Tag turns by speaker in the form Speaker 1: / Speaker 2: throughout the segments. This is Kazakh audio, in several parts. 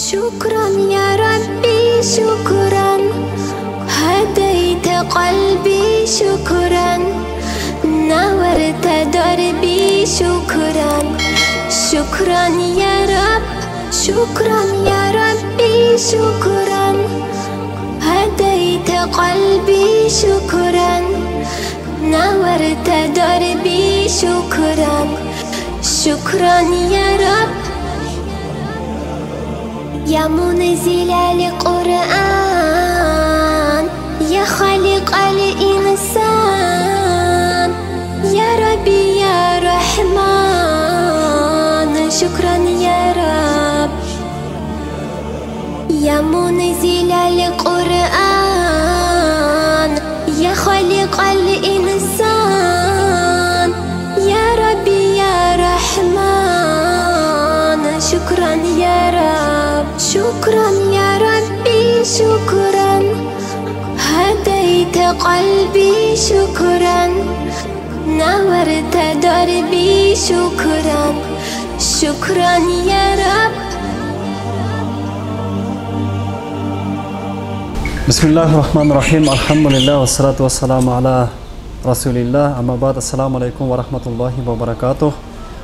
Speaker 1: شكرا يا ربي شكرا هديت قلبي شكرا نورت دربي شكرا شكرا يا رب شكرا يا ربي شكرا هديت قلبي شكرا نورت دربي شكرا شكرا يا رب يا منزل القرآن يا خالق الإنسان يا ربي يا رحمن شكرا يا رب يا منزل القرآن يا خالق الإنسان يا ربي يا رحمن شكرا يا رب شكرا يا ربي شكرا هديت قلبي شكرا نورت دربي شكرا شكرا يا رب
Speaker 2: بسم الله الرحمن الرحيم الحمد لله والصلاة والسلام على رسول الله أما بعد السلام عليكم ورحمة الله وبركاته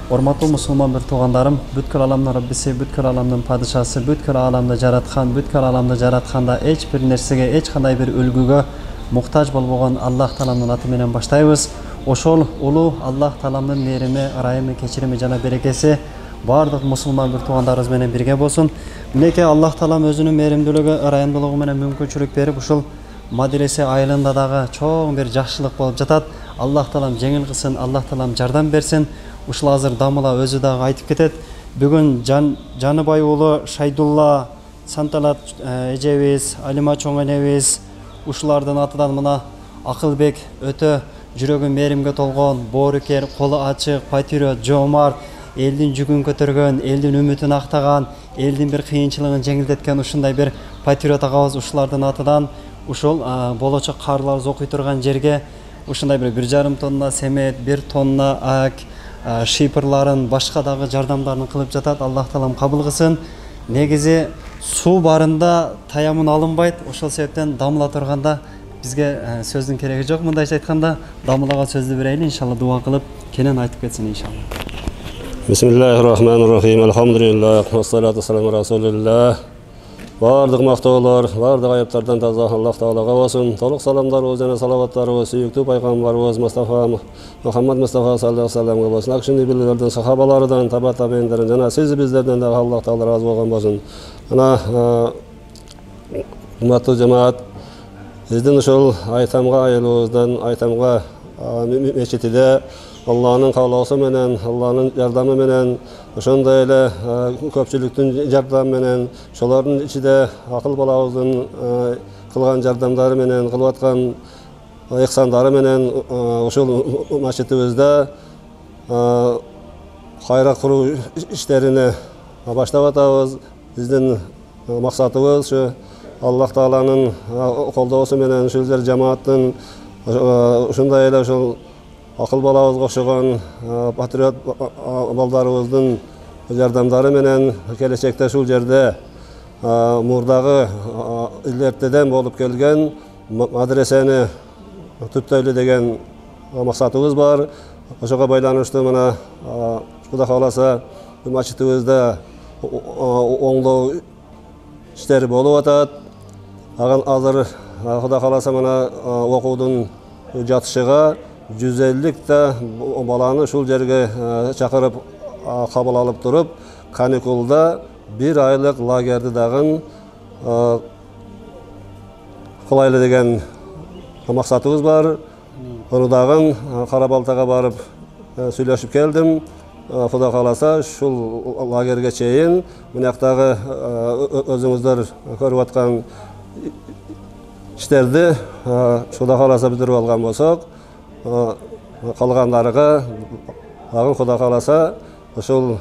Speaker 2: Hormatly musulman bir tuğanlarım, bütkül alamның Rabbisi, bütkül alamның padişası, bütkül alamda jaratkan, bütkül alamda jaratkanda hiç bir nersege, hiç qanday bir ölgüge muhtaç bolboğan Allah Taalamның аты менен баштайбыз. Ошол улуу Allah Taalamның мээрими, ырайымы, кечирими жана берекеси бардык musulman bir tuğanдарыбыз менен бирге болсун. Минеке Allah Taalam өзүнүн мээримдүүлүгү, ырайымдуулугу менен мүмкүнчүлүк берип ушул Маделесе айылында дагы чоң бир жакшылык болуп жатат. Allah Taalam жеңил кылсын, Allah Taalam жардам берсин. Ушул азыр дамыла өзү дагы айтып кетет. Бүгүн Жаныбай уулу Шайдулла, Санталат эжебиз, Алима чоң энебиз ушулардын атынан мына Акылбек өтө жүрөгү мээримге толгон, боорукер, колу ачык, патриот, жоомарт, элдин жүгүн көтөргөн, элдин үмүтүн актаган, элдин бир кыйынчылыгын жеңилдеткен ушундай бир патриот агабыз ушулардын атынан ушул болочок карларыбыз окуй турган жерге ушундай бир 1,5 тонна семет, 1 тонна ак, шипырларын, башка дагы жардамдарын кылып жатат. Аллах Таалам кабыл кылсын. Негизи суу барында таямын алынбайт. Ошол себептен дамыла турганда бизге сөздүн кереги жок. Мындайча айтканда дамылага сөздү берейли, иншалла дуа кылып кенен айтып кетсин иншалла.
Speaker 3: Bismillahirrahmanirrahim. Elhamdülillah. Vessalatu vesselamu ala Rasulillah. Bardıq maqtoolor, bardıq ayıplardan taza Allah Taalaga olsun. Toluq salamlarыбыз жана салаваттарыбыз сүйүктүү пайгамбарыбыз Muhammed Mustafa sallallahu aleyhi ve sellem'e olsun. Akşindi bilgilerden, sahabalardan, tabi'inlerin jana siz bizlerden de Allah Taala razı bolsun bolsun. Ana ummatlı cemaat bizdin uşul aytamga ayılыбыздан, aytamga meçitide Allah'ın kavlası menen, Allah'ın yardımı menen, ошондой эле көпчүлүктүн жардамы менен, шолордун ичинде акыл балабыздын кылган жардамдары менен, кылып аткан ыхсандары менен ошол мачитибизде кайра куруу иштерине баштап атабыз. Биздин максатыбыз ушу Аллах Тааланын колдоосу менен ушул жер жамааттын ушундай эле ошол акыл балабызга окшогон патриот балдарыбыздын жардамдары менен келечекте ушул жерде мурдагы илертеден болуп келген мадресени түптөйлү деген максатыбыз бар. Ошого байланыштуу мына Кудай кааласа мачитибизде оңдоо иштери болуп атат. Азыр Кудай кааласа мына окуудун жатышыга 150 та баланы ушул жерге чакырып кабыл алып туруп, каникулда 1 айлык лагерди дагы кылайлы деген максатыбыз бар. Аны дагы Карабалтага барып сүйлөшүп келдим. Кудай кааласа ушул лагерге чейин мынактагы өзүңүздөр көрүп аткан иштерди Кудай кааласа бүтүрүп алган болсок, калгандарыга дагы Кудай кааласа ушул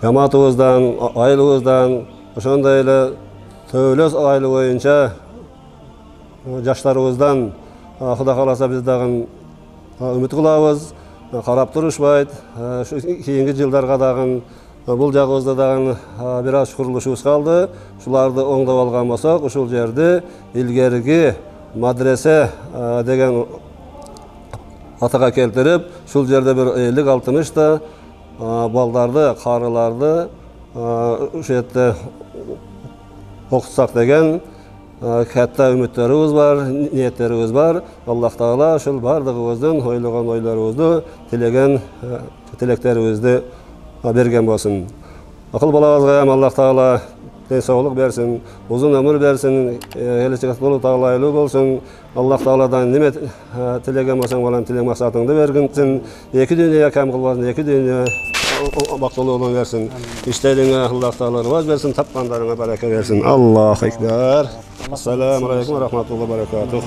Speaker 3: жамаатыбыздан, айылыбыздан, ошондой эле төөлөс айылы боюнча жаштарыбыздан Кудай кааласа биз дагы үмүт кылабыз. Карап турушпайт. Кийинки жылдарга дагы Бұл жағыбызда дагы бир аз курулушубуз калды. Шуларды оңдоп алган болсок, ушул жерде илгерки мадресе деген атага келтирип, шул жерде бир 50-60 та балдарды, карыларды ушул жерде окутсак деген катта үмүттөрүбүз бар, ниеттерибиз бар. Аллах Таала ушул бардыгыбыздын ойлогон ойлорубузду, тилеген тилектерибизди берген болсын. Акыл балабызга Аллах Таала денсаулык берсин, узун өмүр берсин, келечек таалайлуу болсун. Аллах Тааладан неме тилеген болсоң, балам тилек максатыңды бергинсин. Эки дүйнөгө кам кылбасын, эки дүйнө бактылуулугун берсин. İşlerine Allah Teala rivaz versin, tapkanlarına bereket versin. Allahu Ekber. Esselamu Aleyküm ve Rahmetullahi ve Berekatuhu.